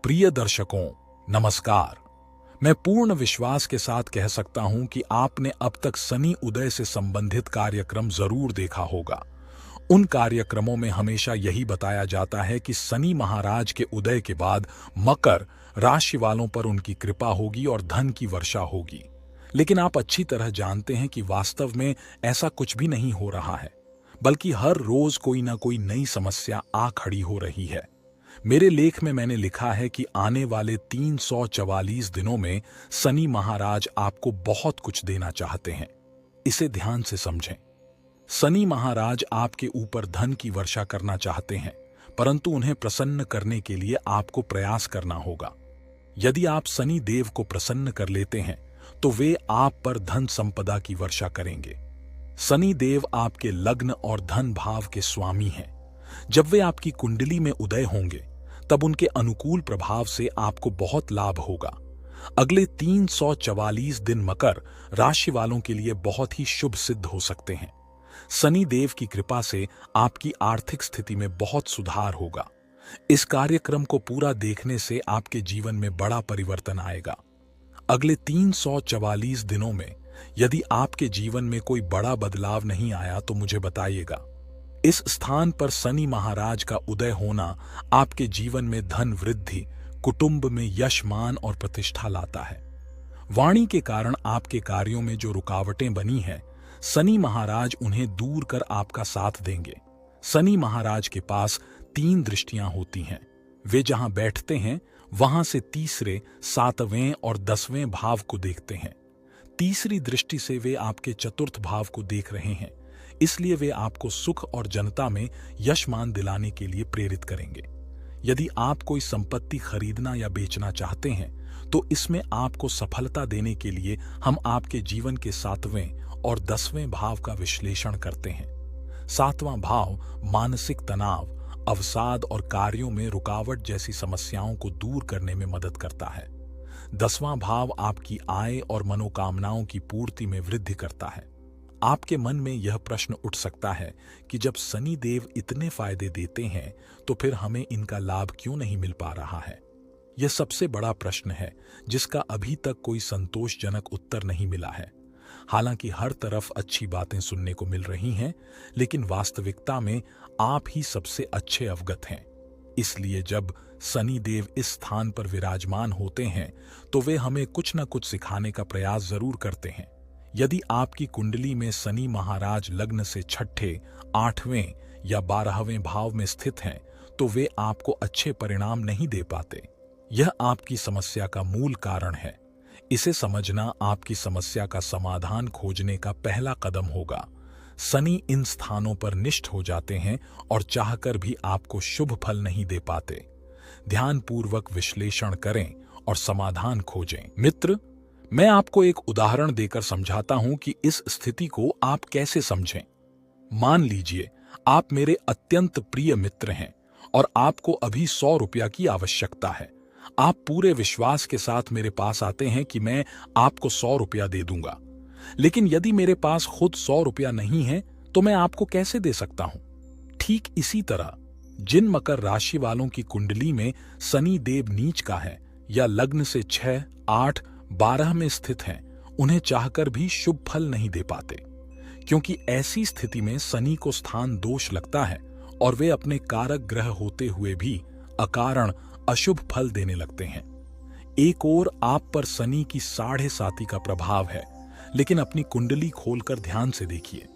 प्रिय दर्शकों, नमस्कार। मैं पूर्ण विश्वास के साथ कह सकता हूं कि आपने अब तक शनि उदय से संबंधित कार्यक्रम जरूर देखा होगा। उन कार्यक्रमों में हमेशा यही बताया जाता है कि शनि महाराज के उदय के बाद मकर राशि वालों पर उनकी कृपा होगी और धन की वर्षा होगी। लेकिन आप अच्छी तरह जानते हैं कि वास्तव में ऐसा कुछ भी नहीं हो रहा है, बल्कि हर रोज कोई ना कोई नई समस्या आ खड़ी हो रही है। मेरे लेख में मैंने लिखा है कि आने वाले 344 दिनों में शनि महाराज आपको बहुत कुछ देना चाहते हैं। इसे ध्यान से समझें। शनि महाराज आपके ऊपर धन की वर्षा करना चाहते हैं, परंतु उन्हें प्रसन्न करने के लिए आपको प्रयास करना होगा। यदि आप शनि देव को प्रसन्न कर लेते हैं तो वे आप पर धन संपदा की वर्षा करेंगे। शनि देव आपके लग्न और धन भाव के स्वामी हैं। जब वे आपकी कुंडली में उदय होंगे तब उनके अनुकूल प्रभाव से आपको बहुत लाभ होगा। अगले 344 दिन मकर राशि वालों के लिए बहुत ही शुभ सिद्ध हो सकते हैं। शनि देव की कृपा से आपकी आर्थिक स्थिति में बहुत सुधार होगा। इस कार्यक्रम को पूरा देखने से आपके जीवन में बड़ा परिवर्तन आएगा। अगले 344 दिनों में यदि आपके जीवन में कोई बड़ा बदलाव नहीं आया तो मुझे बताइएगा। इस स्थान पर शनि महाराज का उदय होना आपके जीवन में धन वृद्धि, कुटुंब में यश मान और प्रतिष्ठा लाता है। वाणी के कारण आपके कार्यों में जो रुकावटें बनी हैं, शनि महाराज उन्हें दूर कर आपका साथ देंगे। शनि महाराज के पास 3 दृष्टियां होती हैं। वे जहां बैठते हैं वहां से तीसरे, 7वें और 10वें भाव को देखते हैं। तीसरी दृष्टि से वे आपके चतुर्थ भाव को देख रहे हैं, इसलिए वे आपको सुख और जनता में यशमान दिलाने के लिए प्रेरित करेंगे। यदि आप कोई संपत्ति खरीदना या बेचना चाहते हैं तो इसमें आपको सफलता देने के लिए हम आपके जीवन के 7वें और 10वें भाव का विश्लेषण करते हैं। 7वां भाव मानसिक तनाव, अवसाद और कार्यों में रुकावट जैसी समस्याओं को दूर करने में मदद करता है। 10वां भाव आपकी आय और मनोकामनाओं की पूर्ति में वृद्धि करता है। आपके मन में यह प्रश्न उठ सकता है कि जब शनि देव इतने फायदे देते हैं तो फिर हमें इनका लाभ क्यों नहीं मिल पा रहा है। यह सबसे बड़ा प्रश्न है जिसका अभी तक कोई संतोषजनक उत्तर नहीं मिला है। हालांकि हर तरफ अच्छी बातें सुनने को मिल रही हैं, लेकिन वास्तविकता में आप ही सबसे अच्छे अवगत हैं। इसलिए जब शनि देव इस स्थान पर विराजमान होते हैं तो वे हमें कुछ न कुछ सिखाने का प्रयास जरूर करते हैं। यदि आपकी कुंडली में शनि महाराज लग्न से 6ठे, 8वें या 12वें भाव में स्थित हैं तो वे आपको अच्छे परिणाम नहीं दे पाते। यह आपकी समस्या का मूल कारण है। इसे समझना आपकी समस्या का समाधान खोजने का पहला कदम होगा। शनि इन स्थानों पर निष्ठ हो जाते हैं और चाहकर भी आपको शुभ फल नहीं दे पाते। ध्यानपूर्वक विश्लेषण करें और समाधान खोजें। मित्र, मैं आपको एक उदाहरण देकर समझाता हूं कि इस स्थिति को आप कैसे समझें। मान लीजिए आप मेरे अत्यंत प्रिय मित्र हैं और आपको अभी 100 रुपया की आवश्यकता है। आप पूरे विश्वास के साथ मेरे पास आते हैं कि मैं आपको 100 रुपया दे दूंगा, लेकिन यदि मेरे पास खुद 100 रुपया नहीं है तो मैं आपको कैसे दे सकता हूं। ठीक इसी तरह जिन मकर राशि वालों की कुंडली में शनि देव नीच का है या लग्न से 6, 8, 12 में स्थित हैं, उन्हें चाहकर भी शुभ फल नहीं दे पाते, क्योंकि ऐसी स्थिति में शनि को स्थान दोष लगता है और वे अपने कारक ग्रह होते हुए भी अकारण अशुभ फल देने लगते हैं। एक ओर आप पर शनि की 7.5 का प्रभाव है, लेकिन अपनी कुंडली खोलकर ध्यान से देखिए।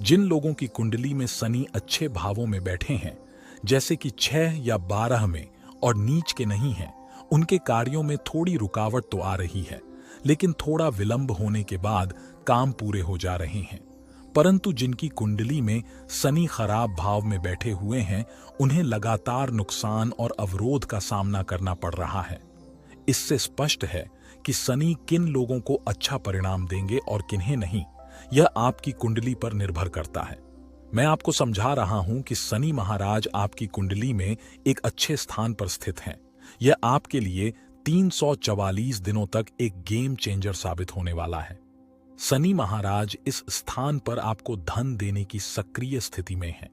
जिन लोगों की कुंडली में शनि अच्छे भावों में बैठे हैं, जैसे कि 6 या 12 में और नीच के नहीं हैं, उनके कार्यों में थोड़ी रुकावट तो आ रही है, लेकिन थोड़ा विलंब होने के बाद काम पूरे हो जा रहे हैं। परंतु जिनकी कुंडली में शनि खराब भाव में बैठे हुए हैं, उन्हें लगातार नुकसान और अवरोध का सामना करना पड़ रहा है। इससे स्पष्ट है कि शनि किन लोगों को अच्छा परिणाम देंगे और किन्हें नहीं, यह आपकी कुंडली पर निर्भर करता है। मैं आपको समझा रहा हूं कि शनि महाराज आपकी कुंडली में एक अच्छे स्थान पर स्थित हैं। यह आपके लिए 344 दिनों तक एक गेम चेंजर साबित होने वाला है। शनि महाराज इस स्थान पर आपको धन देने की सक्रिय स्थिति में हैं।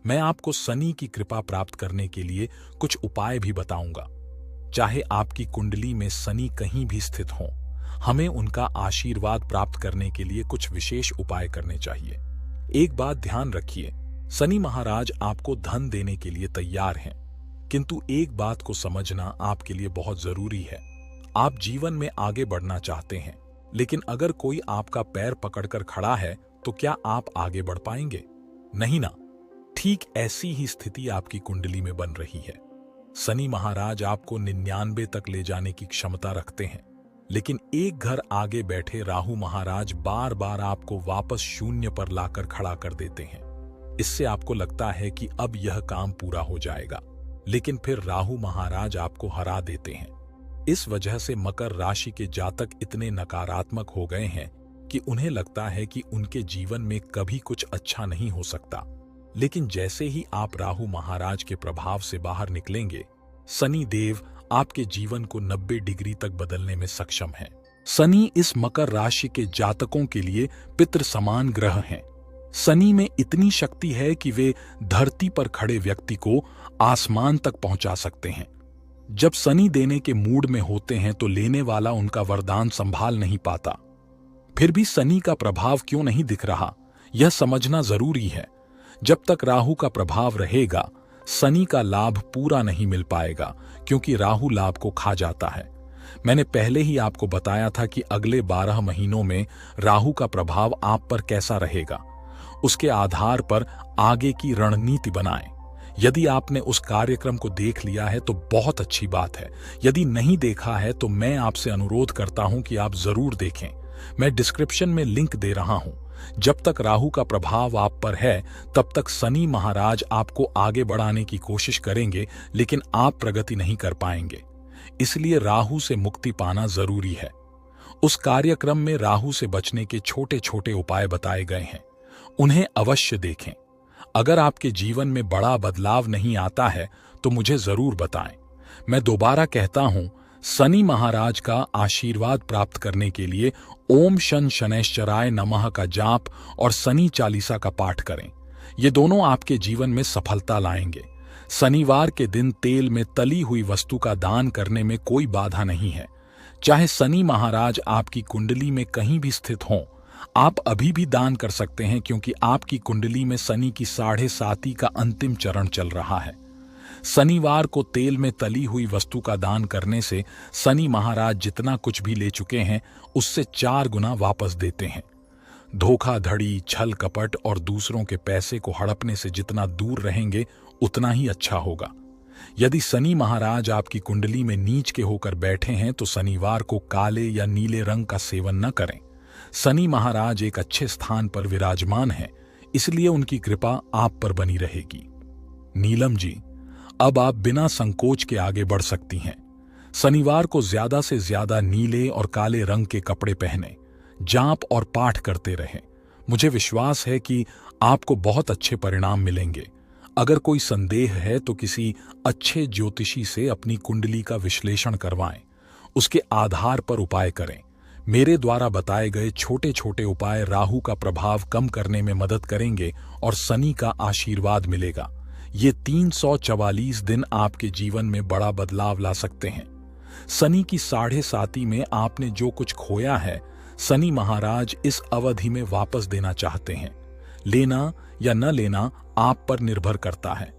मैं आपको शनि की कृपा प्राप्त करने के लिए कुछ उपाय भी बताऊंगा। चाहे आपकी कुंडली में शनि कहीं भी स्थित हो, हमें उनका आशीर्वाद प्राप्त करने के लिए कुछ विशेष उपाय करने चाहिए। एक बात ध्यान रखिए, शनि महाराज आपको धन देने के लिए तैयार हैं, किंतु एक बात को समझना आपके लिए बहुत जरूरी है। आप जीवन में आगे बढ़ना चाहते हैं, लेकिन अगर कोई आपका पैर पकड़कर खड़ा है तो क्या आप आगे बढ़ पाएंगे? नहीं ना। ठीक ऐसी ही स्थिति आपकी कुंडली में बन रही है। शनि महाराज आपको 99 तक ले जाने की क्षमता रखते हैं, लेकिन एक घर आगे बैठे राहु महाराज बार बार आपको वापस शून्य पर लाकर खड़ा कर देते हैं। इससे आपको लगता है कि अब यह काम पूरा हो जाएगा, लेकिन फिर राहु महाराज आपको हरा देते हैं। इस वजह से मकर राशि के जातक इतने नकारात्मक हो गए हैं कि उन्हें लगता है कि उनके जीवन में कभी कुछ अच्छा नहीं हो सकता। लेकिन जैसे ही आप राहु महाराज के प्रभाव से बाहर निकलेंगे, शनि देव आपके जीवन को 90 डिग्री तक बदलने में सक्षम हैं। शनि इस मकर राशि के जातकों के लिए पितृ समान ग्रह हैं। शनि में इतनी शक्ति है कि वे धरती पर खड़े व्यक्ति को आसमान तक पहुंचा सकते हैं। जब शनि देने के मूड में होते हैं तो लेने वाला उनका वरदान संभाल नहीं पाता। फिर भी शनि का प्रभाव क्यों नहीं दिख रहा, यह समझना जरूरी है। जब तक राहु का प्रभाव रहेगा, शनि का लाभ पूरा नहीं मिल पाएगा, क्योंकि राहु लाभ को खा जाता है। मैंने पहले ही आपको बताया था कि अगले 12 महीनों में राहु का प्रभाव आप पर कैसा रहेगा। उसके आधार पर आगे की रणनीति बनाएं। यदि आपने उस कार्यक्रम को देख लिया है तो बहुत अच्छी बात है। यदि नहीं देखा है तो मैं आपसे अनुरोध करता हूं कि आप जरूर देखें। मैं डिस्क्रिप्शन में लिंक दे रहा हूं। जब तक राहु का प्रभाव आप पर है, तब तक शनि महाराज आपको आगे बढ़ाने की कोशिश करेंगे, लेकिन आप प्रगति नहीं कर पाएंगे। इसलिए राहु से मुक्ति पाना जरूरी है। उस कार्यक्रम में राहु से बचने के छोटे छोटे उपाय बताए गए हैं, उन्हें अवश्य देखें। अगर आपके जीवन में बड़ा बदलाव नहीं आता है तो मुझे जरूर बताएं। मैं दोबारा कहता हूं, शनि महाराज का आशीर्वाद प्राप्त करने के लिए ओम शन शनैश्चराय नमः का जाप और शनि चालीसा का पाठ करें। ये दोनों आपके जीवन में सफलता लाएंगे। शनिवार के दिन तेल में तली हुई वस्तु का दान करने में कोई बाधा नहीं है। चाहे शनि महाराज आपकी कुंडली में कहीं भी स्थित हों, आप अभी भी दान कर सकते हैं, क्योंकि आपकी कुंडली में शनि की 7.5 का अंतिम चरण चल रहा है। शनिवार को तेल में तली हुई वस्तु का दान करने से शनि महाराज जितना कुछ भी ले चुके हैं उससे 4 गुना वापस देते हैं। धोखाधड़ी, छल कपट और दूसरों के पैसे को हड़पने से जितना दूर रहेंगे उतना ही अच्छा होगा। यदि शनि महाराज आपकी कुंडली में नीच के होकर बैठे हैं तो शनिवार को काले या नीले रंग का सेवन न करें। शनि महाराज एक अच्छे स्थान पर विराजमान हैं, इसलिए उनकी कृपा आप पर बनी रहेगी। नीलम जी, अब आप बिना संकोच के आगे बढ़ सकती हैं। शनिवार को ज्यादा से ज्यादा नीले और काले रंग के कपड़े पहने, जाप और पाठ करते रहें। मुझे विश्वास है कि आपको बहुत अच्छे परिणाम मिलेंगे। अगर कोई संदेह है तो किसी अच्छे ज्योतिषी से अपनी कुंडली का विश्लेषण करवाएं, उसके आधार पर उपाय करें। मेरे द्वारा बताए गए छोटे छोटे उपाय राहु का प्रभाव कम करने में मदद करेंगे और शनि का आशीर्वाद मिलेगा। ये 344 दिन आपके जीवन में बड़ा बदलाव ला सकते हैं। शनि की 7.5 में आपने जो कुछ खोया है, शनि महाराज इस अवधि में वापस देना चाहते हैं। लेना या न लेना आप पर निर्भर करता है।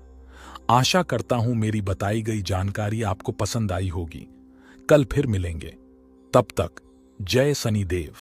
आशा करता हूं मेरी बताई गई जानकारी आपको पसंद आई होगी। कल फिर मिलेंगे। तब तक जय शनिदेव।